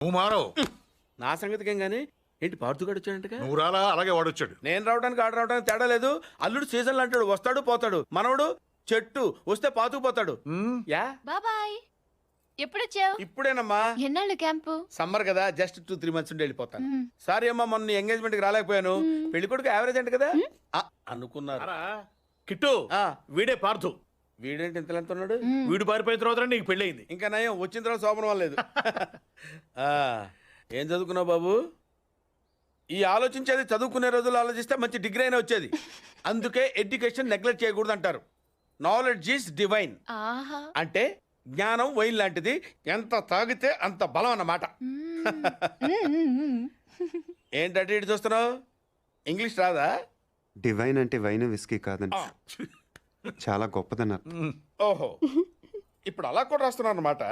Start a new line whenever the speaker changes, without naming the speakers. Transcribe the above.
నువ్వు మారవు.
నా సంగతికేం గానీ ఏంటి పార్తుగాడు వచ్చాడంటగా?
నువ్వు రాలా, అలాగే వాడొచ్చాడు.
నేను రావడానికి ఆడు రావడానికి తేడా లేదు. అల్లుడు సీజన్లు అంటాడు, వస్తాడు పోతాడు. మనవడు చెట్టు వస్తే పాతుకుపోతాడు. యా
బాబాయ్ ఎప్పుడొచ్చావు?
ఇప్పుడేనమ్మా.
ఎన్నాళ్ళు క్యాంపు?
సమ్మర్ కదా, జస్ట్ 2-3 months ఉండి వెళ్ళిపోతాను. సారీ అమ్మా, మొన్న ఎంగేజ్మెంట్ కి రాలేకపోయాను. పెళ్లి కొడుకు యావరేజ్ అంట కదా అనుకున్నారు.
కిట్టు, వీడే పార్థు.
వీడేంటి ఇంత ఎంత ఉన్నాడు?
వీడు పారిపోయిన తర్వాత నీకు పెళ్ళయింది.
ఇంకా నయం, వచ్చిన తర్వాత శోభనం లేదు. ఏం చదువుకున్నావు బాబు? ఈ ఆలోచించేది చదువుకునే రోజులు ఆలోచిస్తే మంచి డిగ్రీ అయినా వచ్చేది. అందుకే ఎడ్యుకేషన్ నెగ్లెక్ట్ చేయకూడదు అంటారు. Knowledge is divine.
ఆహా.
అంటే జ్ఞానం వైన్ లాంటిది, ఎంత తాగితే అంత బలం అన్నమాట. ఏంటంటే ఇటు చూస్తున్నావు? ఇంగ్లీష్ రాదా?
డివైన్ అంటే వైన్ విస్కీ కాదండి, చాలా గొప్పదన్నారు.
ఓహో, ఇప్పుడు అలా కూడా రాస్తున్నాను అన్నమాట.